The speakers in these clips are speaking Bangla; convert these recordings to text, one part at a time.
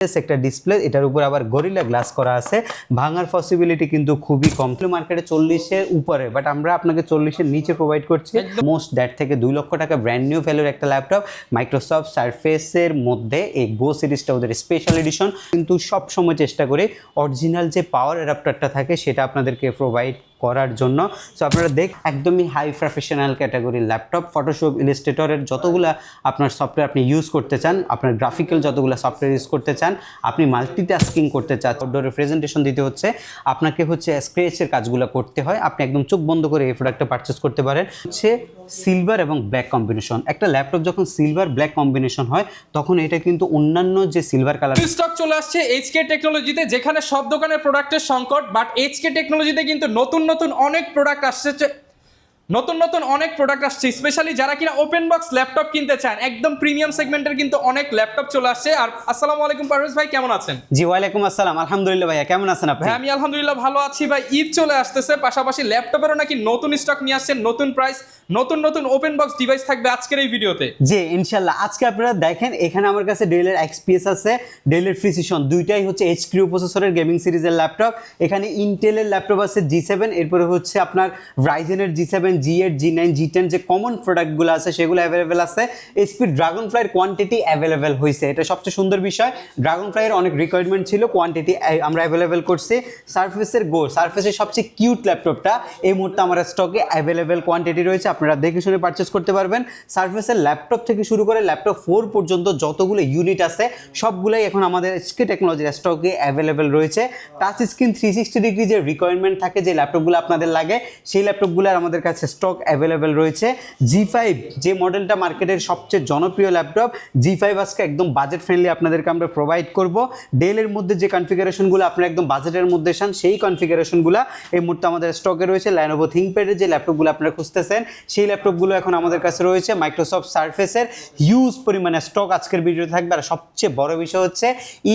একটা ডিসপ্লে, এটার উপর আবার গরিলা গ্লাস করা আছে, ভাঙার পসিবিলিটি কিন্তু খুবই কম। মার্কেটে 40-এর উপরে, বাট আমরা আপনাকে 40-এর নিচে প্রোভাইড করছি। মোস্ট 1.5 থেকে 2 লক্ষ টাকা ব্র্যান্ড নিউ ভ্যালুর একটা ল্যাপটপ মাইক্রোসফট সারফেসের মধ্যে এই গো সিরিজটা ওদের স্পেশাল এডিশন। কিন্তু সব সময় চেষ্টা করি অরিজিনাল যে পাওয়ার অ্যাডাপ্টারটা থাকে সেটা আপনাদেরকে প্রোভাইড করার জন্য। সো আপনারা একদমই হাই প্রফেশনাল ক্যাটাগরির ল্যাপটপ, ফটোশপ, ইলাস্ট্রেটরের যতগুলা আপনার সফটওয়্যার আপনি ইউজ করতে চান, আপনার গ্রাফিক্যাল যতগুলো সফটওয়্যার ইউজ করতে চান, আপনি মাল্টিটাস্কিং করতে চান, আউটডোরে প্রেজেন্টেশন দিতে হচ্ছে, আপনাকে হচ্ছে স্ক্র্যাচের কাজগুলো করতে হয়, আপনি একদম চোখ বন্ধ করে এই প্রোডাক্টটা পারচেস করতে পারেন। হচ্ছে সিলভার এবং ব্ল্যাক কম্বিনেশন। একটা ল্যাপটপ যখন সিলভার ব্ল্যাক কম্বিনেশন হয় তখন এটা কিন্তু অন্যান্য যে সিলভার কালার স্টক চলে আসছে এইচকে টেকনোলজিতে, যেখানে সব দোকানের প্রোডাক্টের সংকট, বাট এইচকে টেকনোলজিতে কিন্তু নতুন অনেক প্রোডাক্ট আসছে, অনেক প্রোডাক্ট আসছে, স্পেশালি যারা কিনা ওপেন বক্স ল্যাপটপ কিনতে চান, একদম প্রিমিয়াম সেগমেন্টের কিন্তু অনেক ল্যাপটপ চলে আসছে। আর আসসালামু আলাইকুম পারভেজ ভাই, কেমন আছেন? জি ওয়ালাইকুম আসসালাম, আলহামদুলিল্লাহ ভাইয়া, কেমন আছেন আপনি? ভাই আমি আলহামদুলিল্লাহ ভালো আছি ভাই। ঈদ চলে আসতেছে, পাশাপাশি ল্যাপটপেরও নাকি নতুন স্টক নিয়ে আসছেন, নতুন প্রাইস, নতুন ওপেন বক্স ডিভাইস থাকবে আজকের এই ভিডিওতে। জি ইনশাআল্লাহ। আজকে আপনারা দেখেন এখানে আমার কাছে ডেলের এক্সপিএস আছে, ডেলের প্রিসিশন, দুইটাই হচ্ছে এইচকিউ প্রসেসরের গেমিং সিরিজের ল্যাপটপ। এখানে ইন্টেলের ল্যাপটপ আছে G7, এরপরে হচ্ছে আপনার রাইজেনের G7, G8, G9, G10 যে কমন প্রোডাক্টগুলো আছে সেগুলো অ্যাভেলেবেল আছে। এইচপি ড্রাগন ফ্লাইয়ের কোয়ান্টিটি অ্যাভেলেবেল হয়েছে, এটা সবচেয়ে সুন্দর বিষয়। ড্রাগন ফ্লাইয়ের অনেক রিকোয়ারমেন্ট ছিল, কোয়ান্টিটি আমরা অ্যাভেলেবেল করছি। সারফেসের সবচেয়ে কিউট ল্যাপটপটা এই মুহূর্তে আমার স্টকে অ্যাভেলেবেল কোয়ান্টিটি রয়েছে, আপনারা দেখে শুনে পারচেস করতে পারবেন। সারফেসের ল্যাপটপ থেকে শুরু করে ল্যাপটপ 4 পর্যন্ত যতগুলো ইউনিট আছে সবগুলোই এখন আমাদের এইচকে টেকনোলজির স্টকে অ্যাভেলেবেল রয়েছে। টাচ স্ক্রিন 360 ডিগ্রি যে রিকোয়ারমেন্ট থাকে, যে ল্যাপটপগুলো আপনাদের লাগে, সেই ল্যাপটপগুলোর আমাদের কাছে স্টক অ্যাভেলেবেল রয়েছে। G5 যে মডেলটা মার্কেটের সবচেয়ে জনপ্রিয় ল্যাপটপ, G5 আজকে একদম বাজেট ফ্রেন্ডলি আপনাদেরকে আমরা প্রোভাইড করব। ডেলের মধ্যে যে কনফিগারেশনগুলো আপনারা একদম বাজেটের মধ্যে চান সেই কনফিগারেশনগুলো এই মুহূর্তে আমাদের স্টকে রয়েছে। Lenovo ThinkPad-এর যে ল্যাপটপগুলো আপনারা খুঁজতেছেন সেই ল্যাপটপগুলো এখন আমাদের কাছে রয়েছে। মাইক্রোসফট সারফেসের হিউজ পরিমাণে স্টক আজকের ভিডিওতে থাকবে। আর সবচেয়ে বড় বিষয় হচ্ছে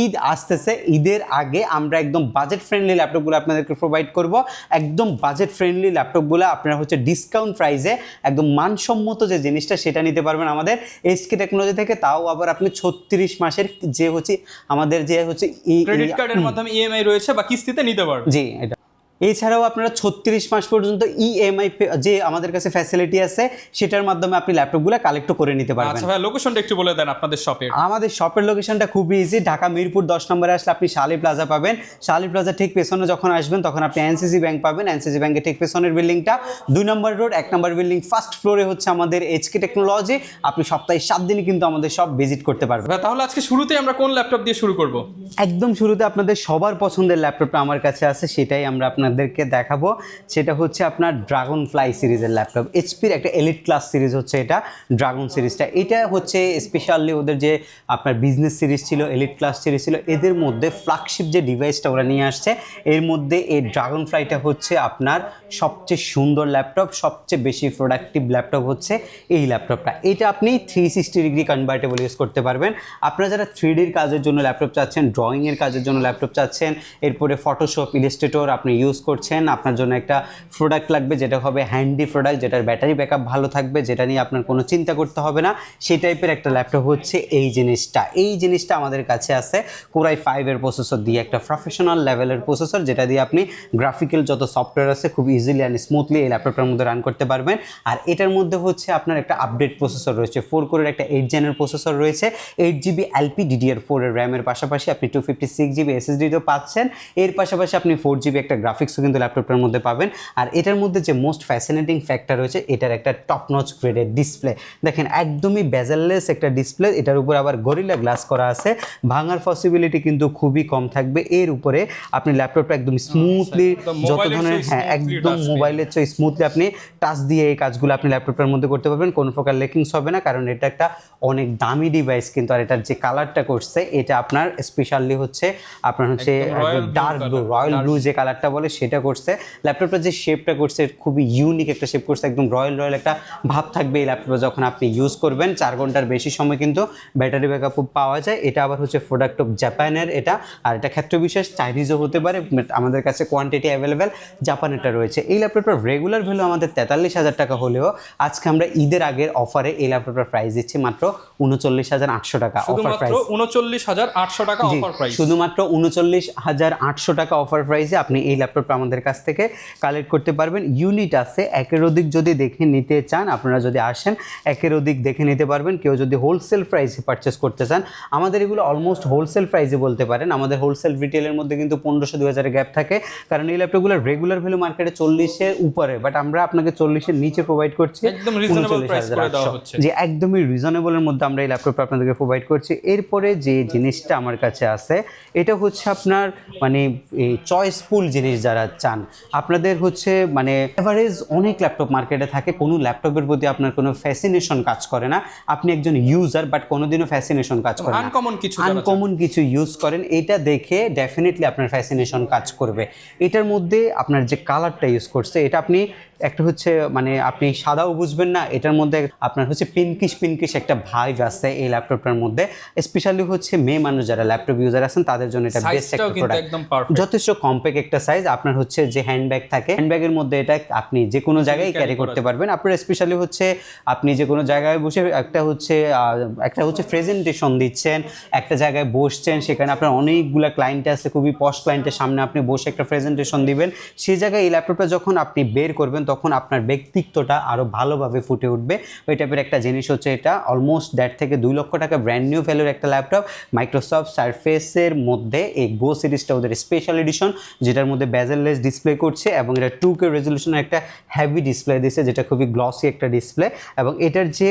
ঈদ আসতেছে, ঈদের আগে আমরা একদম বাজেট ফ্রেন্ডলি ল্যাপটপগুলো আপনাদেরকে প্রোভাইড করব। একদম বাজেট ফ্রেন্ডলি ল্যাপটপগুলো আপনারা হচ্ছে ডিসকাউন্ট প্রাইসে একদম মানসম্মত যে জিনিসটা সেটা নিতে পারবেন আমাদের এইচকে টেকনোলজি থেকে। তাও আবার আপনি 36 মাসের যে হচ্ছে আমাদের যে হচ্ছে ক্রেডিট কার্ডের মাধ্যমে ইএমআই রয়েছে বা কিস্তিতে নিতে পারবেন। জি এটা। এছাড়াও আপনারা 36 মাস পর্যন্ত ইএমআই যে আমাদের কাছে ফ্যাসিলিটি আছে সেটার মাধ্যমে আপনি ল্যাপটপগুলো কালেক্ট করে নিতে পারবেন। আচ্ছা ভাই, লোকেশনটা একটু বলে দেন আপনাদের শপের। আমাদের শপের লোকেশনটা খুবই ইজি, ঢাকা মিরপুর 10 নম্বরে আসলে আপনি শালি প্লাজা পাবেন। শালি প্লাজা ঠিক পেছনে যখন আসবেন তখন আপনি এনসিসি ব্যাংক পাবেন। এনসিসি ব্যাংকের ঠিক পেছনের বিল্ডিংটা 2 নম্বর রোড 1 নম্বর বিল্ডিং ফার্স্ট ফ্লোরে হচ্ছে আমাদের এইচকে টেকনোলজি। আপনি সপ্তাহে 7 দিনই কিন্তু আমাদের সব ভিজিট করতে পারবেন। তাহলে আজকে শুরুতেই আমরা কোন ল্যাপটপ দিয়ে শুরু করব? একদম শুরুতে আপনাদের সবার পছন্দের ল্যাপটপটা আমার কাছে আছে, সেটাই আমরা আপনাদেরকে দেখাবো। সেটা হচ্ছে আপনার ড্রাগন ফ্লাই সিরিজের ল্যাপটপ। এইচপির একটা এলিট ক্লাস সিরিজ হচ্ছে এটা, ড্রাগন সিরিজটা। এটা হচ্ছে স্পেশালি ওদের যে আপনার বিজনেস সিরিজ ছিল, এলিট ক্লাস সিরিজ ছিল, এদের মধ্যে ফ্ল্যাগশিপ যে ডিভাইসটা ওরা নিয়ে আসছে এর মধ্যে এই ড্রাগন ফ্লাইটা হচ্ছে আপনার সবচেয়ে সুন্দর ল্যাপটপ, সবচেয়ে বেশি প্রোডাক্টিভ ল্যাপটপ হচ্ছে এই ল্যাপটপটা। এটা আপনি 360 ডিগ্রি কনভার্টেবল ইউজ করতে পারবেন। আপনারা যারা 3Dর কাজের জন্য ল্যাপটপ চাচ্ছেন, ড্রয়িংয়ের কাজের জন্য ল্যাপটপ চাচ্ছেন, এরপরে ফটোশপ, ইলাস্ট্রেটর আপনি ইউজ করছেন, আপনার জন্য একটা প্রোডাক্ট লাগবে যেটা হবে হ্যান্ডি প্রোডাক্ট, যেটার ব্যাটারি ব্যাকআপ ভালো থাকবে, যেটা নিয়ে আপনার কোনো চিন্তা করতে হবে না, সেই টাইপের একটা ল্যাপটপ হচ্ছে এই জিনিসটা আমাদের কাছে আছে। Core i5 এর প্রসেসর দিয়ে একটা প্রফেশনাল লেভেলের প্রসেসর, যেটা দিয়ে আপনি গ্রাফিক্যাল যত সফটওয়্যার আছে খুব ইজিলি অ্যান্ড স্মুথলি এই ল্যাপটপটার মধ্যে রান করতে পারবেন। আর এটার মধ্যে হচ্ছে আপনার একটা আপডেট প্রসেসর রয়েছে, 4 কোরের একটা 8 জেনের প্রসেসর রয়েছে, 8GB LPDDR4 এর র্যামের পাশাপাশি আপনি 256GB SSD-ও পাচ্ছেন। এর পাশাপাশি আপনি 4GB একটা গ্রাফিক্সও কিন্তু ল্যাপটপটার মধ্যে পাবেন। আর এটার মধ্যে যে মোস্ট ফ্যাসিনেটিং ফ্যাক্টর রয়েছে, এটার একটা টপ নচ গ্রেডের ডিসপ্লে। দেখেন একদমই বেজেললেস একটা ডিসপ্লে, এটার উপর আবার গরিলা গ্লাস করা আছে, ভাঙার পসিবিলিটি কিন্তু খুবই কম থাকবে। এর উপরে আপনি ল্যাপটপটা একদম স্মুথলি যত ধরনের একদম মোবাইলের চেয়ে স্মুথলি আপনি টাচ দিয়ে এই কাজগুলো আপনি ল্যাপটপটার মধ্যে করতে পারবেন, কোনো প্রকার লেকিংস হবে না, কারণ এটা একটা অনেক দামি ডিভাইস। কিন্তু আর এটার যে কালারটা করছে এটা আপনার স্পেশালি হচ্ছে আপনার হচ্ছে ডার্ক ব্লু, রয়্যাল ব্লু যে কালারটা বলে সেটা করছে। ল্যাপটপটা যে শেপটা করছে খুবই ইউনিক একটা শেপ করছে, একদম রয়্যাল একটা ভাব থাকবে এই ল্যাপটপে যখন আপনি ইউজ করবেন। 4 ঘন্টার বেশি সময় কিন্তু ব্যাটারি ব্যাকআপ পাওয়া যায়। এটা আবার হচ্ছে প্রোডাক্ট অফ জাপানের এটা, আর এটা ক্ষেত্র বিশেষ চাইনিজও হতে পারে, আমাদের কাছে কোয়ান্টিটি অ্যাভেলেবেল জাপানেরটা রয়েছে। এই ল্যাপটপটার রেগুলার ভ্যালু আমাদের 43,000 টাকা হলেও আজকে আমরা ঈদের আগের অফারে এই ল্যাপটপটার প্রাইস দিচ্ছি মাত্র 39,800 টাকা অফার প্রাইস। 39,800 টাকা অফার প্রাইস, শুধুমাত্র 39,800 টাকা অফার প্রাইসে আপনি এই ল্যাপটপটা আমাদের কাছ থেকে কালেক্ট করতে পারবেন। ইউনিট আছে একের অধিক, যদি দেখে নিতে চান আপনারা যদি আসেন একের অধিক দেখে নিতে পারবেন। কেউ যদি হোলসেল প্রাইসে পারচেস করতে চান, আমাদের এগুলো অলমোস্ট হোলসেল প্রাইসে বলতে পারেন। আমাদের হোলসেল রিটেলের মধ্যে কিন্তু 1500-2000 গ্যাপ থাকে, কারণ এই ল্যাপটপগুলো রেগুলার ভ্যালু মার্কেটে 40-এর উপরে, বাট আমরা আপনাকে 40-এর নিচে প্রোভাইড করছি, একদম রিজনেবল প্রাইস করে দেওয়া হচ্ছে। যে একদমই রিজনেবলের মধ্যে আমরা এই ল্যাপটপটা আপনাদেরকে প্রোভাইড করছি। এরপরে যে জিনিসটা আমার কাছে আছে এটা হচ্ছে আপনার মানে এই চয়েসফুল জিনিস যারা চান, আপনাদের হচ্ছে মানে এভারেজ অনেক ল্যাপটপ মার্কেটে থাকে, কোনো ল্যাপটপের প্রতি আপনার কোনো ফ্যাসিনেশন কাজ করে না, আপনি একজন ইউজার বাট কোনোদিনও ফ্যাসিনেশন কাজ করে না, আনকমন কিছু ইউজ করেন, এটা দেখে ডেফিনেটলি আপনার ফ্যাসিনেশন কাজ করবে। এটার মধ্যে আপনার যে কালারটা ইউজ করছে এটা আপনি একটা হচ্ছে মানে আপনি সাদাও বুঝবেন না, এটার মধ্যে আপনার হচ্ছে পিঙ্কিশ একটা ভাইব আছে এই ল্যাপটপটার মধ্যে। স্পেশালি হচ্ছে মেয়ে মানুষ যারা ল্যাপটপ ইউজার আছেন তাদের জন্য এটা বেস্ট একটা প্রোডাক্ট, যথেষ্ট কম্প্যাক্ট একটা সাইজ। আপনার হচ্ছে যে হ্যান্ডব্যাগ থাকে, হ্যান্ডব্যাগের মধ্যে এটা আপনি যে কোনো জায়গায় ক্যারি করতে পারবেন। আপনার স্পেশালি হচ্ছে আপনি যে কোনো জায়গায় বসে একটা হচ্ছে প্রেজেন্টেশন দিচ্ছেন, একটা জায়গায় বসছেন, সেখানে আপনার অনেকগুলো ক্লায়েন্ট আছে, খুবই পশ ক্লায়েন্টের সামনে আপনি বসে একটা প্রেজেন্টেশন দিবেন, সেই জায়গায় এই ল্যাপটপটা যখন আপনি বের করবেন তখন আপনার ব্যক্তিত্বটা আরও ভালোভাবে ফুটে উঠবে। ওই টাইপের একটা জিনিস হচ্ছে এটা। অলমোস্ট 1.5 থেকে 2 লক্ষ টাকা ব্র্যান্ড নিউ ভ্যালুর একটা ল্যাপটপ। মাইক্রোসফট সারফেসের মধ্যে এই গো সিরিজটা ওদের স্পেশাল এডিশন, যেটার মধ্যে বেজেললেস ডিসপ্লে করছে এবং এটা 2K রেজলিউশনের একটা হেভি ডিসপ্লে দিয়েছে, যেটা খুবই গ্লসি একটা ডিসপ্লে। এবং এটার যে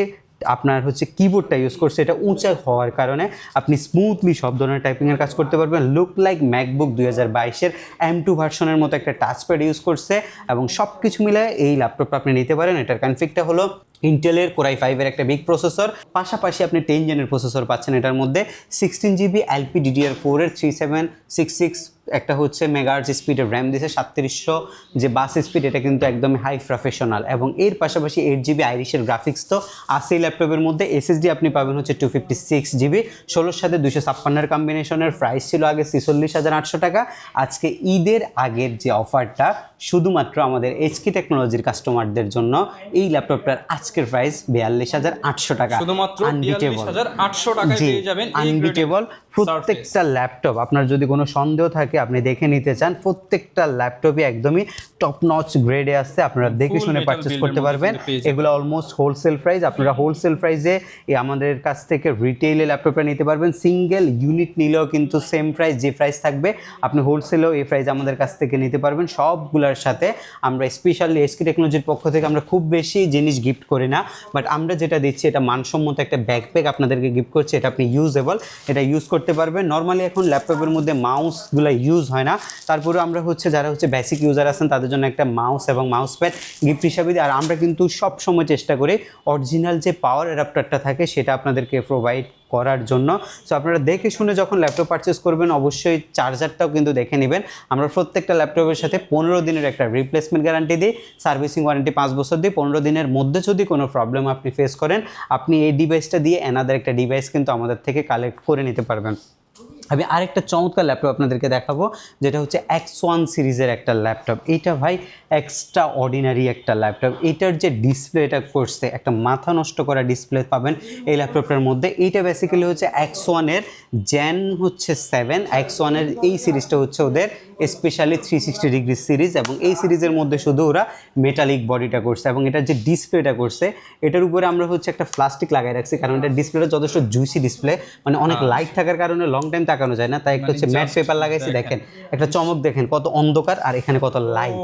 আপনার হচ্ছে কিবোর্ডটা ইউজ করছে এটা উঁচা হওয়ার কারণে আপনি স্মুথলি সব ধরনের টাইপিংয়ের কাজ করতে পারবেন। লুক লাইক ম্যাকবুক 2022-এর M2 ভার্সনের মতো একটা টাচপ্যাড ইউজ করছে এবং সব কিছু মিলে এই ল্যাপটপটা আপনি নিতে পারেন। এটার কনফিগটা হলো ইন্টেলের Core i5-এর একটা বিগ প্রসেসর, পাশাপাশি আপনি 10 জেনের প্রসেসর পাচ্ছেন এটার মধ্যে। 16GB LPDDR4-এর 3766 একটা হচ্ছে মেগাহার্টজ স্পিডের র্যাম দিয়েছে, 3700 যে বাস স্পিড এটা কিন্তু একদমই হাই প্রফেশনাল। এবং এর পাশাপাশি 8GB আইরিশের গ্রাফিক্স তো আছে ল্যাপটপের মধ্যে। SSD আপনি পাবেন হচ্ছে 256GB, 16 সাথে 256-এর কম্বিনেশনের। প্রাইস ছিল আগে 46,800 টাকা। আজকে ঈদের আগের যে অফারটা শুধুমাত্র আমাদের HK টেকনোলজির কাস্টমারদের জন্য, এই ল্যাপটপটার আজকের প্রাইস 42,800 টাকা, শুধুমাত্র 42,800 টাকায় পেয়ে যাবেন আনবিটেবল। প্রত্যেকটা ল্যাপটপ আপনার যদি কোনো সন্দেহ থাকে আপনি দেখে নিতে চান, প্রত্যেকটা ল্যাপটপই একদমই টপ নচ গ্রেডে আছে, আপনারা দেখে শুনে পারচেস করতে পারবেন। এগুলো অলমোস্ট হোলসেল প্রাইস, আপনারা হোলসেল প্রাইসে আমাদের কাছ থেকে রিটেইলে ল্যাপটপটা নিতে পারবেন। সিঙ্গেল ইউনিট নিলেও কিন্তু সেম প্রাইস, যে প্রাইস থাকবে আপনি হোলসেলেও এই প্রাইস আমাদের কাছ থেকে নিতে পারবেন। সবগুলোর সাথে আমরা স্পেশালি HK টেকনোলজির পক্ষ থেকে আমরা খুব বেশি জিনিস গিফট করি না, বাট আমরা যেটা দিচ্ছি এটা মানসম্মত একটা ব্যাকপ্যাক আপনাদেরকে গিফট করছি। এটা আপনি ইউজেবল, এটা ইউজ করতে পারবেন। নর্মালি এখন ল্যাপটপের মধ্যে মাউসগুলো ইউজ হয় না, তারপরে আমরা হচ্ছে যারা হচ্ছে বেসিক ইউজার আছেন তাদের জন্য একটা মাউস এবং মাউস প্যাড গিফট হিসাবে দিই। আর আমরা কিন্তু সব সময় চেষ্টা করি অরিজিনাল যে পাওয়ার অ্যাডাপ্টারটা থাকে সেটা আপনাদেরকে প্রোভাইড করার জন্য। সো আপনারা দেখে শুনে যখন ল্যাপটপ পারচেস করবেন অবশ্যই চার্জারটাও কিন্তু দেখে নেবেন। আমরা প্রত্যেকটা ল্যাপটপের সাথে 15 দিনের একটা রিপ্লেসমেন্ট গ্যারান্টি দিই, সার্ভিসিং ওয়ারেন্টি 5 বছর দিই। 15 দিনের মধ্যে যদি কোনো প্রবলেম আপনি ফেস করেন, আপনি এই ডিভাইসটা দিয়ে অ্যানাদার একটা ডিভাইস কিন্তু আমাদের থেকে কালেক্ট করে নিতে পারবেন। আমি আরেকটা চমৎকার ল্যাপটপ আপনাদেরকে দেখাবো, যেটা হচ্ছে X1 সিরিজের একটা ল্যাপটপ। এইটা ভাই এক্সট্রা অর্ডিনারি একটা ল্যাপটপ। এটার যে ডিসপ্লেটা করছে, একটা মাথা নষ্ট করা ডিসপ্লে পাবেন এই ল্যাপটপটার মধ্যে। এইটা বেসিক্যালি হচ্ছে X1-এর জেন হচ্ছে 7। X1-এর এই সিরিজটা হচ্ছে ওদের স্পেশালি 360 ডিগ্রি সিরিজ, এবং এই সিরিজের মধ্যে শুধু ওরা মেটালিক বডিটা করছে এবং এটার যে ডিসপ্লেটা করছে এটার উপরে আমরা হচ্ছে একটা প্লাস্টিক লাগাই রাখছি, কারণ এটা ডিসপ্লেটা যথেষ্ট জুইসি ডিসপ্লে, মানে অনেক লাইট থাকার কারণে লং টাইম তাকানো যায় না, তাই একটা হচ্ছে ম্যাট পেপার লাগাইছি। দেখেন একটা চমক, দেখেন কত অন্ধকার আর এখানে কত লাইট,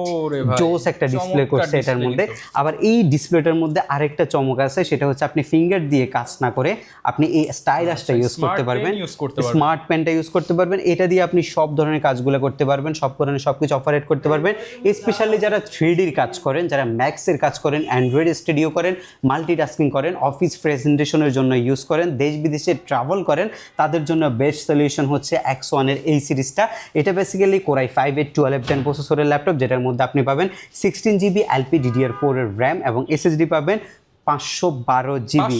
জোস একটা ডিসপ্লে করছে এটার মধ্যে। আবার এই ডিসপ্লেটার মধ্যে আরেকটা চমক আছে, সেটা হচ্ছে আপনি ফিঙ্গার দিয়ে কাজ না করে আপনি এই স্টাইলাসটা ইউজ করতে পারবেন, স্মার্ট পেনটা ইউজ করতে পারবেন। এটা দিয়ে আপনি সব ধরনের কাজগুলো করতে পারবেন। পারবেন, সব ধরনের সব কিছু অপারেট করতে পারবেন। স্পেশালি যারা 3Dর কাজ করেন, যারা ম্যাক্সের কাজ করেন, অ্যান্ড্রয়েড স্টুডিও করেন, মাল্টিটাস্কিং করেন, অফিস প্রেজেন্টেশনের জন্য ইউজ করেন, দেশ বিদেশে ট্রাভেল করেন, তাদের জন্য বেস্ট সলিউশন হচ্ছে X1-এর এই সিরিজটা। এটা বেসিক্যালি কোরাই 5-এর 12 Gen প্রসেসরের ল্যাপটপ, যেটার মধ্যে আপনি পাবেন 16GB LPDDR4 এর র্যাম এবং SSD পাবেন 512GB।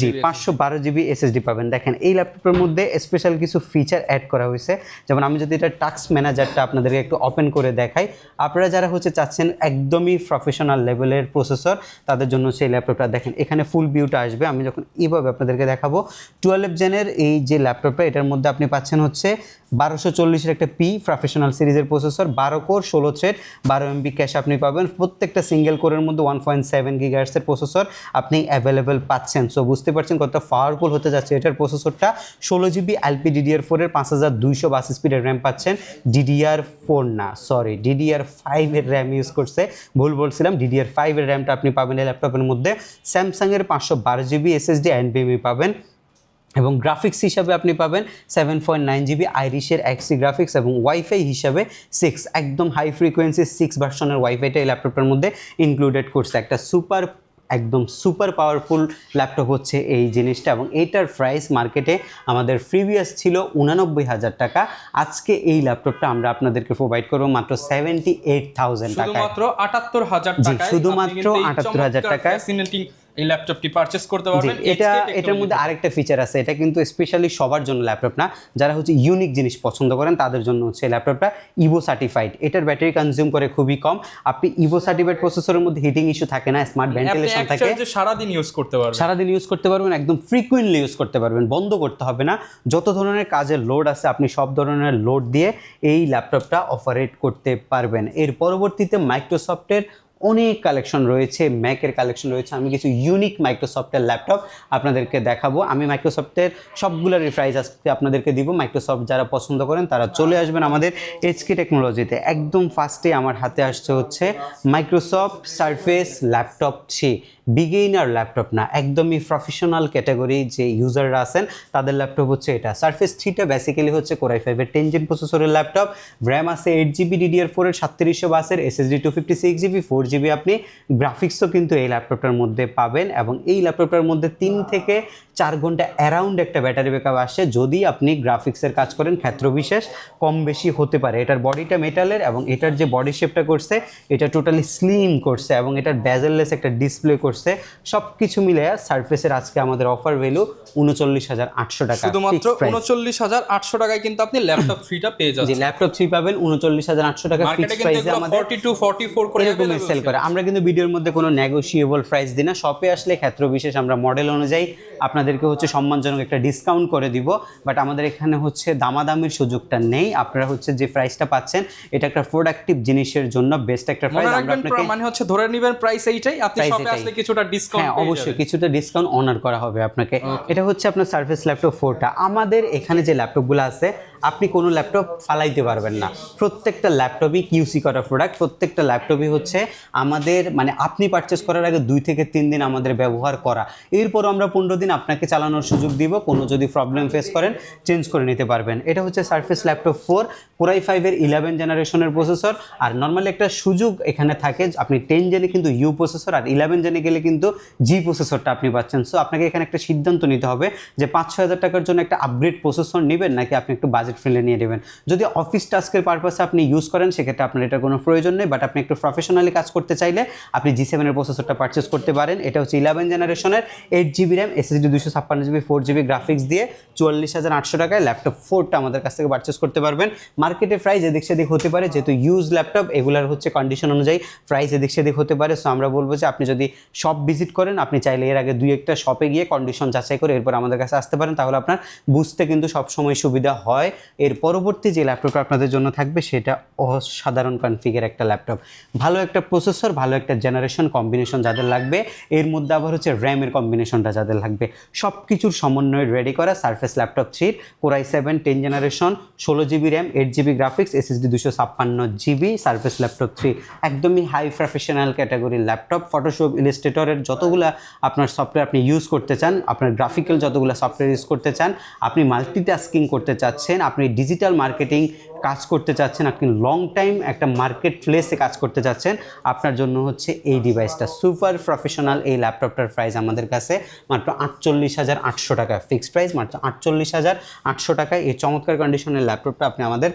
জি, 512GB SSD পাবেন। দেখেন এই ল্যাপটপের মধ্যে স্পেশাল কিছু ফিচার অ্যাড করা হয়েছে, যেমন আমি যদি এটা টাস্ক ম্যানেজারটা আপনাদেরকে একটু ওপেন করে দেখাই, আপনারা যারা হচ্ছে চাচ্ছেন একদমই প্রফেশনাল লেভেলের প্রসেসর, তাদের জন্য সেই ল্যাপটপটা দেখেন এখানে ফুল ভিউটা আসবে। আমি যখন এইভাবে আপনাদেরকে দেখাবো 12 জেনের এই যে ল্যাপটপটা, এটার মধ্যে আপনি পাচ্ছেন হচ্ছে 1240-এর একটা পি প্রফেশনাল সিরিজের processor, 12 core 16 thread, 12 MB cash আপনি পাবেন। প্রত্যেকটা সিঙ্গেল কোরের মধ্যে 1.7 GHz-এর প্রসেসর আপনি অ্যাভেলেবেল পাচ্ছেন। সো বুঝতে পারছেন কতটা পাওয়ারফুল হতে যাচ্ছে এটার প্রসেসরটা। 16GB LPDDR4 এর 5222 স্পিডের র্যাম পাচ্ছেন। DDR4 না, সরি DDR5 এর র্যাম ইউজ করছে, ভুল বলছিলাম। DDR5 এর র্যামটা আপনি পাবেন এই ল্যাপটপের মধ্যে। স্যামসাংয়ের 512GB SSD NVMe পাবেন এবং গ্রাফিক্স হিসাবে আপনি পাবেন 7.9GB আইরিশের XC গ্রাফিক্স এবং ওয়াইফাই হিসাবে 6, একদম হাই ফ্রিকোয়েন্সি 6 ভার্সনের ওয়াইফাইটা এই ল্যাপটপের মধ্যে ইনক্লুডেড করছে। একটা একদম সুপার পাওয়ারফুল ল্যাপটপ হচ্ছে এই জিনিসটা, এবং এইটার প্রাইস মার্কেটে আমাদের প্রিভিয়াস ছিল 89,000 টাকা। আজকে এই ল্যাপটপটা আমরা আপনাদেরকে প্রোভাইড করবো মাত্র 78,000 টাকায়, শুধুমাত্র 78,000 টাকায়। শুধুমাত্র 78,000 টাকায় এই ল্যাপটপটি পারচেজ করতে পারবেন। এটার মধ্যে আরেকটা ফিচার আছে, এটা কিন্তু স্পেশালি সবার জন্য ল্যাপটপ না, যারা হচ্ছে ইউনিক জিনিস পছন্দ করেন তাদের জন্য হচ্ছে ল্যাপটপটা ইভো সার্টিফাইড। এটার ব্যাটারি কনজিউম করে খুবই কম। আপনি ইভো সার্টিফাইড প্রসেসরের মধ্যে হিটিং ইস্যু থাকে না, স্মার্ট ভেন্টিলেশন থাকে, সারাদিন ইউজ করতে পারবেন, একদম ফ্রিকুয়েন্টলি ইউজ করতে পারবেন, বন্ধ করতে হবে না। যত ধরনের কাজের লোড আছে আপনি সব ধরনের লোড দিয়ে এই ল্যাপটপটা অপারেট করতে পারবেন। এর পরবর্তীতে মাইক্রোসফটের অনেক কালেকশন রয়েছে, ম্যাকের কালেকশন রয়েছে। আমি কিছু ইউনিক মাইক্রোসফটের ল্যাপটপ আপনাদেরকে দেখাবো। আমি মাইক্রোসফটের সবগুলোরই প্রাইস আজকে আপনাদেরকে দিব। মাইক্রোসফট যারা পছন্দ করেন তারা চলে আসবেন আমাদের HK টেকনোলজিতে। একদম ফার্স্টে আমার হাতে আসছে হচ্ছে Microsoft surface laptop 3। Beginner laptop না, একদমই প্রফেশনাল ক্যাটাগরি যে ইউজাররা আছেন তাদের ল্যাপটপ হচ্ছে এটা। সারফেস 3টা বেসিক্যালি হচ্ছে কোরাই 5-এর 10 Gen প্রসেসরের ল্যাপটপ, র্যাম আছে 8GB DDR4 এর 3720 SSD 256GB, 4GB আপনি গ্রাফিক্সও কিন্তু এই ল্যাপটপটার মধ্যে পাবেন। এবং এই ল্যাপটপটার মধ্যে 3 থেকে 4 ঘন্টা অ্যারাউন্ড একটা ব্যাটারি ব্যাকআপ আসে, যদি আপনি গ্রাফিক্সের কাজ করেন। ক্ষেত্র বিশেষ কম বেশি হতে পারে। এটার বডিটা মেটালের এবং এটার যে বডি শেপটা করছে এটা টোটালি স্লিম করছে এবং এটার বেজেললেস একটা ডিসপ্লে করছে। সব কিছু মিলে সারফেসের আজকে আমাদের অফার ভ্যালু 39,800 টাকা, শুধুমাত্র 39,800 টাকায় কিন্তু আপনি ল্যাপটপ 3টা পেয়ে যাচ্ছেন। জি, ল্যাপটপ 3 পাবেন 39,800 টাকা ফিক্সড প্রাইসে। আমাদের 42-44 করে সেল করে। আমরা কিন্তু ভিডিওর মধ্যে কোনো নেগোশিয়েবল প্রাইস দিই না। শপে আসলে ক্ষেত্র বিশেষ আমরা মডেল অনুযায়ী আপনাদেরকে হচ্ছে সম্মানজনক একটা ডিসকাউন্ট করে দিব, বাট আমাদের এখানে হচ্ছে দামাদামির সুযোগটা নেই। আপনারা হচ্ছে যে প্রাইসটা পাচ্ছেন এটা একটা প্রোডাক্টিভ জিনিসের জন্য বেস্ট একটা প্রাইস। আমরা আপনাকে মানে হচ্ছে ধরে নেবেন প্রাইস এইটাই, আপনি শপে আসলে কিছুটা ডিসকাউন্ট, হ্যাঁ অবশ্যই কিছুটা ডিসকাউন্ট অনার করা হবে আপনাকে। এটা হচ্ছে আপনার সারফেস ল্যাপটপ 4টা। আমাদের এখানে যে ল্যাপটপগুলো আছে আপনি কোনো ল্যাপটপ ফালাইতে পারবেন না, প্রত্যেকটা ল্যাপটপই কিউসি করা প্রোডাক্ট। প্রত্যেকটা ল্যাপটপই হচ্ছে আমাদের মানে আপনি পারচেস করার আগে 2 থেকে 3 দিন আমাদের ব্যবহার করা, এরপরও আমরা 15 দিন আপনাকে চালানোর সুযোগ দিব। কোনো যদি প্রবলেম ফেস করেন চেঞ্জ করে নিতে পারবেন। এটা হচ্ছে সারফেস ল্যাপটপ 4 কোরাই 5-এর 11 জেনারেশনের প্রসেসর। আর নর্মালি একটা সুযোগ এখানে থাকে, আপনি 10 জেনে কিন্তু ইউ প্রসেসর আর 11 জেনে গেলে কিন্তু জি প্রসেসরটা আপনি পাচ্ছেন। সো আপনাকে এখানে একটা সিদ্ধান্ত নিতে হবে যে 5-6 হাজার টাকার জন্য একটা আপগ্রেড প্রসেসর নেবেন নাকি আপনি একটু বাজেট ফ্রেন্ডলি নিয়ে নেবেন। যদি অফিস টাস্কের পারপাসে আপনি ইউজ করেন সেক্ষেত্রে আপনার এটার কোনো প্রয়োজন নেই, বাট আপনি একটু প্রফেশনালি কাজ করতে চাইলে আপনি G7-এর প্রসেসরটা পারচেস করতে পারেন। এটা হচ্ছে 11 জেনারেশনের 8GB RAM, SSD 256GB, 4GB graphics দিয়ে 44,800 টাকায় ল্যাপটপ 4টা আমাদের কাছ থেকে পারচেস করতে পারবেন। মার্কেটে প্রাইস এদিক সেদিক হতে পারে, যেহেতু ইউজ ল্যাপটপ এগুলার হচ্ছে কন্ডিশন অনুযায়ী প্রাইস এদিক সেদিক হতে পারে। সো আমরা বলবো যে আপনি যদি শপ ভিজিট করেন, আপনি চাইলে এর আগে 2-1টা শপে গিয়ে কন্ডিশন যাচাই করে এরপর আমাদের কাছে আসতে পারেন, তাহলে আপনার বুঝতে কিন্তু সবসময় সুবিধা হয়। এর পরবর্তী যে ল্যাপটপটা আপনাদের জন্য থাকবে সেটা অসাধারণ কনফিগের একটা ল্যাপটপ, ভালো একটা প্রসেসর, ভালো একটা জেনারেশন কম্বিনেশন যাদের লাগবে, এর মধ্যে আবার হচ্ছে র্যামের কম্বিনেশনটা যাদের লাগবে, সব কিছুর সমন্বয়ে রেডি করা surface laptop 3 core i 7 10 generation, 16GB RAM, 8GB graphics, SSD 256GB, surface laptop 3 একদমই হাই প্রফেশনাল ক্যাটাগরির ল্যাপটপ। ফটোশপ, ইলাস্ট্রেটরের যতগুলা আপনার সফটওয়্যার আপনি ইউজ করতে চান, আপনার গ্রাফিক্যাল যতগুলো সফটওয়্যার ইউজ করতে চান, আপনি মাল্টিটাস্কিং করতে চাচ্ছেন, আপনি ডিজিটাল মার্কেটিং কাজ করতে চাচ্ছেন, আপনি লং টাইম একটা মার্কেট প্লেসে কাজ করতে চাচ্ছেন, আপনার জন্য হচ্ছে এই ডিভাইসটা সুপার প্রফেশনাল। এই ল্যাপটপটার প্রাইস আমাদের কাছে মাত্র 48,800 টাকা, ফিক্সড প্রাইস মাত্র 48,800 টাকায়। এই চমৎকার কন্ডিশনের ল্যাপটপটা আপনি আমাদের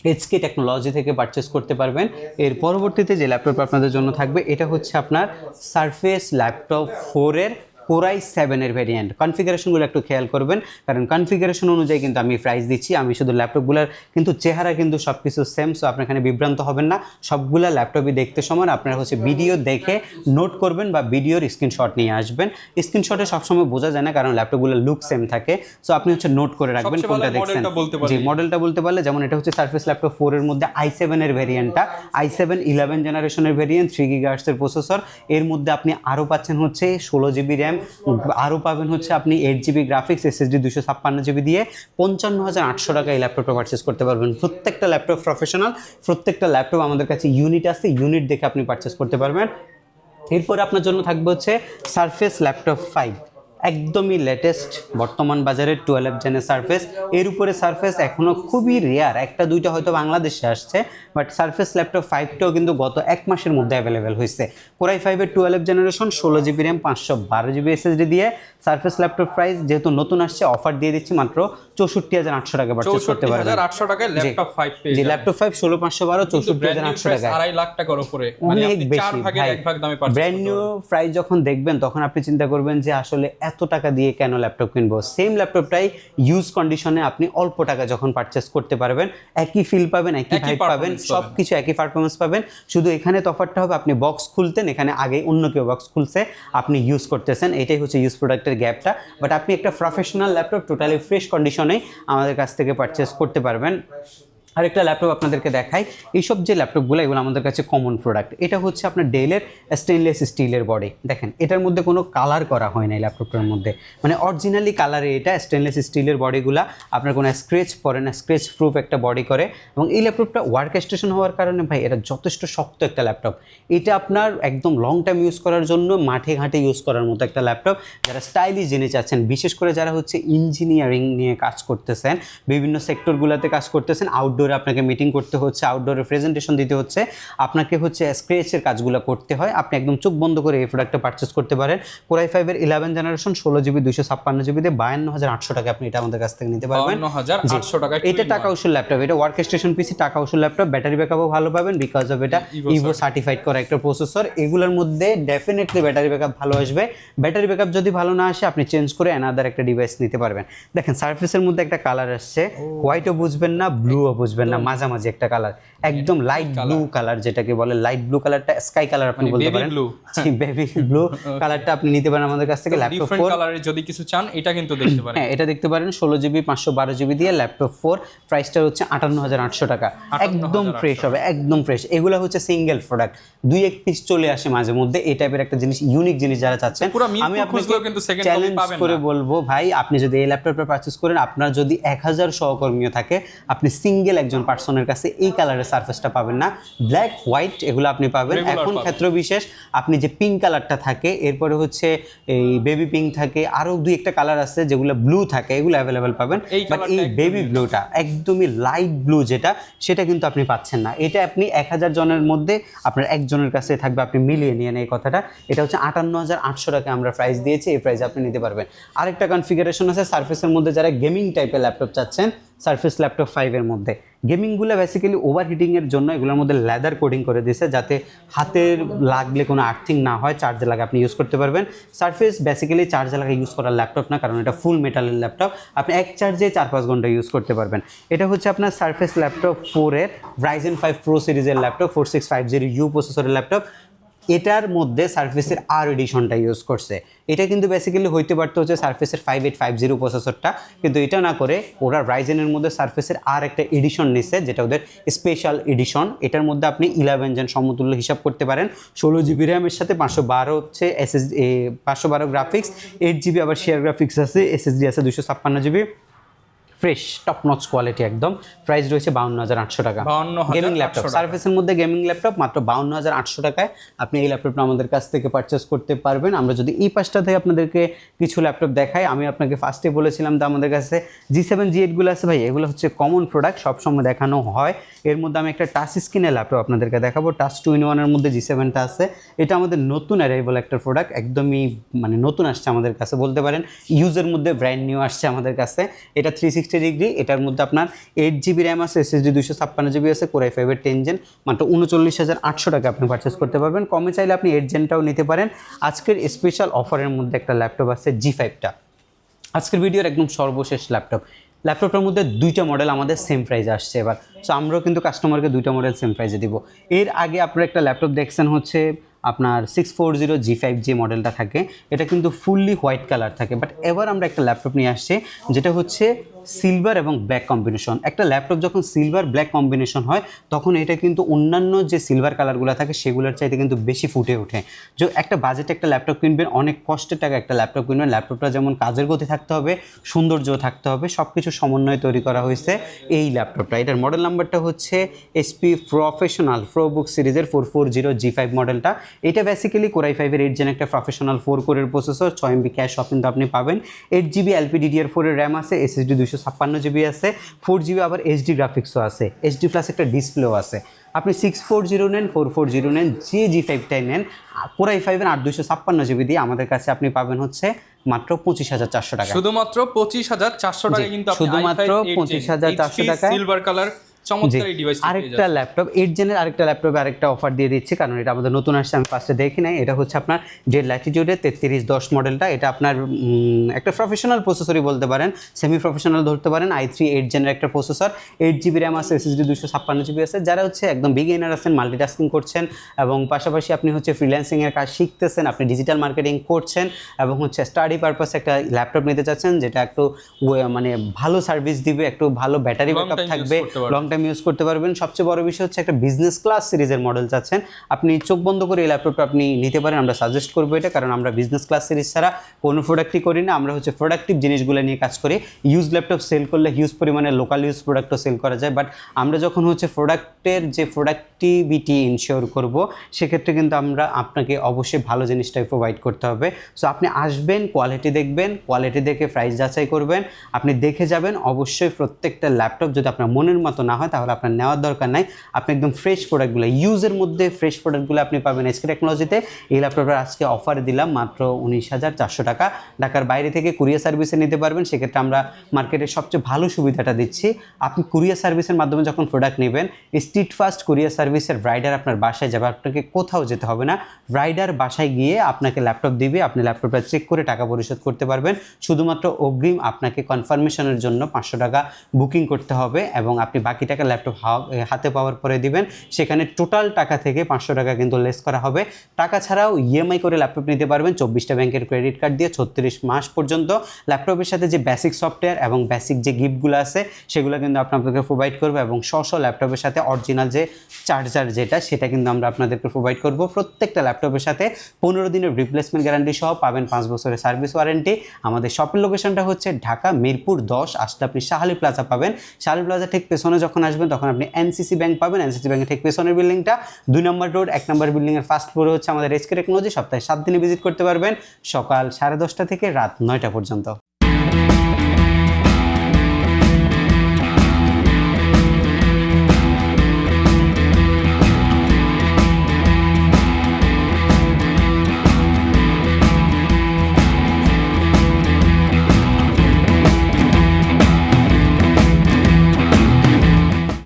এইচকে টেকনোলজি থেকে পারচেস করতে পারবেন। এর পরবর্তীতে যে ল্যাপটপ আপনাদের জন্য থাকবে এটা হচ্ছে আপনার সারফেস ল্যাপটপ 4 এর কোরাই 7 এর ভ্যারিয়েন্ট। কনফিগারেশনগুলো একটু খেয়াল করবেন, কারণ কনফিগারেশন অনুযায়ী কিন্তু আমি প্রাইস দিচ্ছি। আমি শুধু ল্যাপটপগুলোর কিন্তু চেহারা কিন্তু সব কিছু সেম, সো আপনি এখানে বিভ্রান্ত হবেন না। সবগুলা ল্যাপটপই দেখতে সমান। আপনারা হচ্ছে ভিডিও দেখে নোট করবেন বা ভিডিওর স্ক্রিনশট নিয়ে আসবেন। স্ক্রিনশটে সবসময় বোঝা যায় না, কারণ ল্যাপটপগুলোর লুক সেম থাকে। সো আপনি হচ্ছে নোট করে রাখবেন কোনটা দেখছেন। জি, মডেলটা বলতে পারলে যেমন এটা হচ্ছে সারফেস ল্যাপটপ 4 এর মধ্যে i7 এর ভ্যারিয়েন্টটা, i7 11 জেনারেশনের ভ্যারিয়েন্ট, 3 GHz এর প্রসেসর। এর মধ্যে আপনি আরও পাচ্ছেন হচ্ছে 16 GB র্যাম, আরও পাবেন হচ্ছে আপনি 8 GB গ্রাফিক্স, SSD 256 GB দিয়ে 55,800 টাকা এই ল্যাপটপটা পারচেস করতে পারবেন। প্রত্যেকটা ল্যাপটপ প্রফেশনাল, প্রত্যেকটা ল্যাপটপ আমাদের কাছে ইউনিট আছে, ইউনিট দেখে আপনি পারচেস করতে পারবেন। এরপর আপনার জন্য থাকবে হচ্ছে সারফেস ল্যাপটপ 5, একদমই লেটেস্ট বর্তমান বাজারে 12 জেনের সারফেস। এর উপরে সারফেস এখনও খুবই রেয়ার, একটা দুইটা হয়তো বাংলাদেশে আসছে, বাট সারফেস ল্যাপটপ 5টাও কিন্তু গত 1 মাসের মধ্যে অ্যাভেলেবেল হয়েছে। কোরাই 5 এর 12 generation, 16 GB RAM, 512 GB SSD দিয়ে সারফেস ল্যাপটপ প্রাইস যেহেতু নতুন আসছে অফার দিয়ে দিচ্ছি মাত্র 64,800 টাকা পারচেজ করতে পারবেন। 64,800 টাকায় ল্যাপটপ 5 পেয়ে যাবেন। জি, ল্যাপটপ 5 16,512 64,800 টাকা, 2.5 লাখ টাকার উপরে, মানে আপনি 4 ভাগের 1 ভাগ দামে পারচেজ ব্র্যান্ড নিউ প্রাইস যখন দেখবেন তখন আপনি চিন্তা করবেন যে আসলে এত টাকা দিয়ে কেন ল্যাপটপ কিনবো। সেম ল্যাপটপটাই ইউজ কন্ডিশনে আপনি অল্প টাকা যখন পারচেস করতে পারবেন, একই ফিল পাবেন, একই ভাইব পাবেন, সব কিছু একই পারফরমেন্স পাবেন। শুধু এখানে তফাৎটা হবে আপনি বক্স খুলতেন, এখানে আগে অন্য কেউ বক্স খুলছে, আপনি ইউজ করতেছেন, এটাই হচ্ছে ইউজ প্রোডাক্টের গ্যাপটা। বাট আপনি একটা প্রফেশনাল ল্যাপটপ টোটালি ফ্রেশ কন্ডিশনেই আমাদের কাছ থেকে পারচেস করতে পারবেন। আরেকটা ল্যাপটপ আপনাদেরকে দেখাই। এইসব যে ল্যাপটপগুলো এগুলো আমাদের কাছে কমন প্রোডাক্ট। এটা হচ্ছে আপনার ডেলের স্টেনলেস স্টিলের বডি, দেখেন এটার মধ্যে কোনো কালার করা হয় না এই ল্যাপটপটার মধ্যে, মানে অরিজিনালি কালারে এটা স্টেনলেস স্টিলের বডিগুলা, আপনার কোনো স্ক্র্যাচ পড়ে না, স্ক্র্যাচ প্রুফ একটা বডি করে। এবং এই ল্যাপটপটা ওয়ার্ক স্টেশন হওয়ার কারণে ভাই এটা যথেষ্ট শক্ত একটা ল্যাপটপ। এটা আপনার একদম লং টাইম ইউজ করার জন্য মাঠে ঘাটে ইউজ করার মতো একটা ল্যাপটপ। যারা স্টাইলিশ জিনিস চাচ্ছেন, বিশেষ করে যারা হচ্ছে ইঞ্জিনিয়ারিং নিয়ে কাজ করতেছেন, বিভিন্ন সেক্টরগুলোতে কাজ করতেছেন, আউটডোরে আপনাকে মিটিং করতে হচ্ছে, আউটডোরে প্রেজেন্টেশন দিতে হচ্ছে, আপনাকে হচ্ছে স্ক্র্যাচের কাজগুলো করতে হয়, আপনি একদম চোখ বন্ধ করে এই প্রোডাক্টটা পারচেস করতে পারেন। কোরাই 5 এর 11 জেনারেশন, 16 GB 256 GB দিয়ে 52,800 টাকা আপনি এটা আমাদের কাছ থেকে নিতে পারবেন। 52,800 টাকা। এটা টাকা উসুল ল্যাপটপ, এটা ওয়ার্ক স্টেশন পিসি, টাকা উসুল ল্যাপটপ। ব্যাটারি ব্যাকআপও ভালো পাবেন বিকজ অফ এটা ইভো সার্টিফাইড করা একটা প্রসেসর। এগুলোর মধ্যে ডেফিনেটলি ব্যাটারি ব্যাকআপ ভালো আসবে। ব্যাটারি ব্যাকআপ যদি ভালো না আসে আপনি চেঞ্জ করে অ্যানাদার একটা ডিভাইস নিতে পারবেন। দেখেন সারফেসের মধ্যে একটা কালার আসছে, হোয়াইটও বুঝবেন না, ব্লুও বুঝবেন না, মাঝামাঝি একটা কালার, একদম লাইট ব্লু কালার যেটাকে বলে। লাইট ব্লু কালারটা স্কাই কালার আপনি বলতে পারেন, বেবি ব্লু কালারটা আপনি নিতে পারেন আমাদের কাছ থেকে। ল্যাপটপ 4 কালারের যদি কিছু চান এটা কিন্তু দেখতে পারেন। হ্যাঁ, এটা দেখতে পারেন 16 GB 512 GB দিয়ে ল্যাপটপ 4, প্রাইসটা হচ্ছে 58,800 টাকা। একদম ফ্রেশ হবে, একদম ফ্রেশ। এগুলো হচ্ছে সিঙ্গেল প্রোডাক্ট, 2-1 পিস চলে আসে মাঝে মধ্যে। এই টাইপের একটা জিনিস, ইউনিক জিনিস যারা চাচ্ছেন, আমি আপনাকে চ্যালেঞ্জ করে বলবো ভাই, আপনি যদি এই ল্যাপটপটা পারচেজ করেন, আপনার যদি 1000 সহকর্মীও থাকে, আপনি সিঙ্গেল একজন পার্সনের কাছে এই কালারের সারফেসটা পাবেন না। ব্ল্যাক হোয়াইট এগুলো আপনি পাবেন। এখন ক্ষেত্র বিশেষ আপনি যে পিঙ্ক কালারটা থাকে, এরপরে হচ্ছে এই বেবি পিঙ্ক থাকে, আরও 2-1টা কালার আছে যেগুলো ব্লু থাকে, এগুলো অ্যাভেলেবেল পাবেন। বাট এই বেবি ব্লুটা একদমই লাইট ব্লু যেটা, সেটা কিন্তু আপনি পাচ্ছেন না। এটা আপনি 1000 জনের মধ্যে আপনার একজনের কাছে থাকবে, আপনি মিলিয়ে নিয়ে এই কথাটা। এটা হচ্ছে 58,800 টাকা আমরা প্রাইস দিয়েছি, এই প্রাইসে আপনি নিতে পারবেন। আরেকটা কনফিগারেশন আছে সারফেসের মধ্যে, যারা গেমিং টাইপের ল্যাপটপ চাচ্ছেন, সারফেস ল্যাপটপ 5 এর মধ্যে গেমিংগুলো বেসিক্যালি ওভারহিটিংয়ের জন্য এগুলোর মধ্যে লেদার কোডিং করে দিয়েছে, যাতে হাতের লাগলে কোনো আর্থিং না হয়, চার্জে লাগে আপনি ইউজ করতে পারবেন। সারফেস বেসিক্যালি চার্জে লাগা ইউজ করার ল্যাপটপ না, কারণ এটা ফুল মেটালের ল্যাপটপ, আপনি এক চার্জে 4-5 ঘন্টা ইউজ করতে পারবেন। এটা হচ্ছে আপনার সারফেস ল্যাপটপ 4 এর Ryzen 5 Pro সিরিজের ল্যাপটপ, 4650U প্রসেসরের ল্যাপটপ। এটার মধ্যে সারফেসের আর এডিশনটা ইউজ করছে। এটা কিন্তু বেসিক্যালি হইতে পারতো হচ্ছে সারফেসের 5850 প্রসেসরটা, কিন্তু এটা না করে ওরা রাইজেনের মধ্যে সারফেসের আর একটা এডিশন নিচ্ছে, যেটা ওদের স্পেশাল এডিশন। এটার মধ্যে আপনি 11 জেন সমতুল্য হিসাব করতে পারেন। 16 GB র্যামের সাথে 512 হচ্ছে SSD, 512 গ্রাফিক্স, 8 GB আবার শেয়ার গ্রাফিক্স আছে, SSD আছে 256 GB। Fresh top notch quality একদম। প্রাইস রয়েছে 52,800 টাকা। 52,800 গেমিং ল্যাপটপ, সার্ফেসের মধ্যে গেমিং ল্যাপটপ মাত্র 52,800 টাকায় আপনি এই ল্যাপটপটা আমাদের কাছ থেকে পারচেস করতে পারবেন। আমরা যদি এই পাশটা থেকে আপনাদেরকে কিছু ল্যাপটপ দেখাই, আমি আপনাকে ফার্স্টে বলেছিলাম তো আমাদের কাছে G7 G8 গুলো আছে ভাই, এগুলো হচ্ছে কমন প্রোডাক্ট, সবসময় দেখানো হয়। এর মধ্যে আমি একটা টাচ স্ক্রিনের ল্যাপটপ আপনাদেরকে দেখাবো, টাচ 2-in-1 এর মধ্যে G7টা আছে। এটা আমাদের নতুন অ্যারাইভাল একটা প্রোডাক্ট, একদমই মানে নতুন আসছে আমাদের কাছে বলতে পারেন, ইউজের মধ্যে ব্র্যান্ড নিউ আসছে আমাদের কাছে। এটা 360 ডিগ্রি, এটার মধ্যে আপনার 8GB র্যাম আছে, SSD 256GB আছে, Core i5 এর 10 জেন, মাত্র 39,800 টাকা আপনি পারচেস করতে পারবেন। কমে চাইলে আপনি 8 জেনটাও নিতে পারেন। আজকের স্পেশাল অফারের মধ্যে একটা ল্যাপটপ আছে G5টা, আজকের ভিডিওর একদম সর্বশেষ ল্যাপটপটার মধ্যে দুইটা মডেল আমাদের সেম প্রাইসে আসছে এবার। সো আমরাও কিন্তু কাস্টমারকে দুইটা মডেল সেম প্রাইসে দিব। এর আগে আপনারা একটা ল্যাপটপ দেখছেন হচ্ছে আপনার 640 G5 যে মডেলটা থাকে, এটা কিন্তু ফুললি হোয়াইট কালার থাকে। বাট এবার আমরা একটা ল্যাপটপ নিয়ে আসছি যেটা হচ্ছে সিলভার এবং ব্ল্যাক কম্বিনেশন। একটা ল্যাপটপ যখন সিলভার ব্ল্যাক কম্বিনেশন হয় তখন এটা কিন্তু অন্যান্য যে সিলভার কালারগুলো থাকে সেগুলোর চাইতে কিন্তু বেশি ফুটে ওঠে। যে একটা বাজেটে একটা ল্যাপটপ কিনবেন, অনেক কষ্টের টাকা একটা ল্যাপটপ কিনবেন, ল্যাপটপটা যেমন কাজের গতি থাকতে হবে, সৌন্দর্য থাকতে হবে, সব কিছু সমন্বয়ে তৈরি করা হয়েছে এই ল্যাপটপটা। এটার মডেল নাম্বারটা হচ্ছে HP প্রফেশনাল ProBook সিরিজের 440 G5 মডেলটা। এটা বেসিক্যালি Core i5 এর 8 জেন একটা প্রফেশনাল 4 কোরের প্রসেসর, 6MB ক্যাশ সব কিন্তু আপনি পাবেন। 8GB LPDDR4 এর র্যাম আছে, SSD 256GB আছে, 4GB আবার HD গ্রাফিক্সও আছে, HD প্লাস একটা ডিসপ্লেও আছে। আপনি 640 নেন, 440 নেন, যে G5টাই নেন, Core i5 এর 8 256GB দিয়ে আমাদের কাছে আপনি পাবেন হচ্ছে মাত্র 25,400 টাকা। শুধুমাত্র 25,400 টাকা কিন্তু আপনি শুধুমাত্র 25,400 টাকায় সিলভার কালার চমৎকার এই ডিভাইস। আরেকটা ল্যাপটপ 8 জেনের আরেকটা ল্যাপটপে আরেকটা অফার দিয়ে দিচ্ছি, কারণ এটা আমাদের নতুন আসছে, আমি ফার্স্টে দেখি নাই। এটা হচ্ছে আপনার ডেল ল্যাটিটিউডের 3310 মডেলটা। এটা আপনার একটা প্রফেশনাল প্রসেসরই বলতে পারেন, সেমি প্রফেশনাল ধরতে পারেন। i3 8 জেনের একটা প্রসেসর, 8GB র্যাম আছে, SSD 256GB আছে। যারা হচ্ছে একদম বিগিনার আছেন, মাল্টিটাস্কিং করছেন এবং পাশাপাশি আপনি হচ্ছে ফ্রিল্যান্সিংয়ের কাজ শিখতেছেন, আপনি ডিজিটাল মার্কেটিং করছেন এবং হচ্ছে স্টাডি পারপাসে একটা ল্যাপটপ নিতে চাচ্ছেন যেটা একটু মানে ভালো সার্ভিস দিবে, একটু ভালো ব্যাটারি ব্যাকআপ থাকবে, লং টাইম ইউজ করতে পারবেন। সবচেয়ে বড় বিষয় হচ্ছে একটা বিজনেস ক্লাস সিরিজের মডেল চাচ্ছেন, আপনি চোখ বন্ধ করে এই ল্যাপটপটা আপনি নিতে পারেন। আমরা সাজেস্ট করবো এটা, কারণ আমরা বিজনেস ক্লাস সিরিজ ছাড়া কোনো প্রোডাক্টই করি না। আমরা হচ্ছে প্রোডাক্টিভ জিনিসগুলো নিয়ে কাজ করি। ইউজ ল্যাপটপ সেল করলে হিউজ পরিমাণে লোকাল ইউজ প্রোডাক্টও সেল করা যায়, বাট আমরা যখন হচ্ছে প্রোডাক্টের যে প্রোডাক্টিভিটি ইনশিওর করব সেক্ষেত্রে কিন্তু আমরা আপনাকে অবশ্যই ভালো জিনিসটাই প্রোভাইড করতে হবে। সো আপনি আসবেন, কোয়ালিটি দেখবেন, কোয়ালিটি দেখে প্রাইস যাচাই করবেন, আপনি দেখে যাবেন। অবশ্যই প্রত্যেকটা ল্যাপটপ যদি আপনার মনের মতো না হয় তাহলে আপনার নেওয়ার দরকার নাই। আপনি একদম ফ্রেশ প্রোডাক্টগুলো, ইউজের মধ্যে ফ্রেশ প্রোডাক্টগুলো আপনি পাবেন SK টেকনোলজিতে। এই ল্যাপটপটা আজকে অফার দিলাম মাত্র 19,400 টাকা। ঢাকার বাইরে থেকে কুরিয়ার সার্ভিসে নিতে পারবেন, সেক্ষেত্রে আমরা মার্কেটের সবচেয়ে ভালো সুবিধাটা দিচ্ছি। আপনি কুরিয়ার সার্ভিসের মাধ্যমে যখন প্রোডাক্ট নেবেন, স্ট্রিট ফাস্ট কুরিয়ার সার্ভিসের রাইডার আপনার বাসায় যাবে, আপনাকে কোথাও যেতে হবে না। রাইডার বাসায় গিয়ে আপনাকে ল্যাপটপ দিবে, আপনি ল্যাপটপটা চেক করে টাকা পরিশোধ করতে পারবেন। শুধুমাত্র অগ্রিম আপনাকে কনফার্মেশনের জন্য 500 টাকা বুকিং করতে হবে এবং আপনি বাকি টাকা ল্যাপটপ হাতে পাওয়ার পরে দিবেন। সেখানে টোটাল টাকা থেকে 500 টাকা কিন্তু লেস করা হবে। টাকা ছাড়াও EMI করে ল্যাপটপ নিতে পারবেন 24টা ব্যাংকের ক্রেডিট কার্ড দিয়ে 36 মাস পর্যন্ত। ল্যাপটপের সাথে যে বেসিক সফটওয়্যার এবং বেসিক যে গিফটগুলো আছে সেগুলো কিন্তু আপনাদেরকে প্রোভাইড করবো এবং ল্যাপটপের সাথে অরিজিনাল যে চার্জার সেটা কিন্তু আমরা আপনাদেরকে প্রোভাইড করব। প্রত্যেকটা ল্যাপটপের সাথে 15 দিনের রিপ্লেসমেন্ট গ্যারান্টি সহ পাবেন 5 বছরের সার্ভিস ওয়ারেন্টি। আমাদের শপের লোকেশনটা হচ্ছে ঢাকা মিরপুর 10, আসলে আপনি শাহালি প্লাজা পাবেন। শাহালি প্লাজা ঠিক পেছনে যখন আসবেন তখন আপনি NCC ব্যাংক পাবেন। NCC ব্যাংকের ঠিক পেছনের বিল্ডিংটা 2 নম্বর রোড, 1 নম্বর বিল্ডিংয়ের ফার্স্ট ফ্লোরে হচ্ছে আমাদের SK টেকনোলজি। সপ্তাহে 7 দিনে ভিজিট করতে পারবেন, সকাল 10:30 থেকে রাত 9টা পর্যন্ত।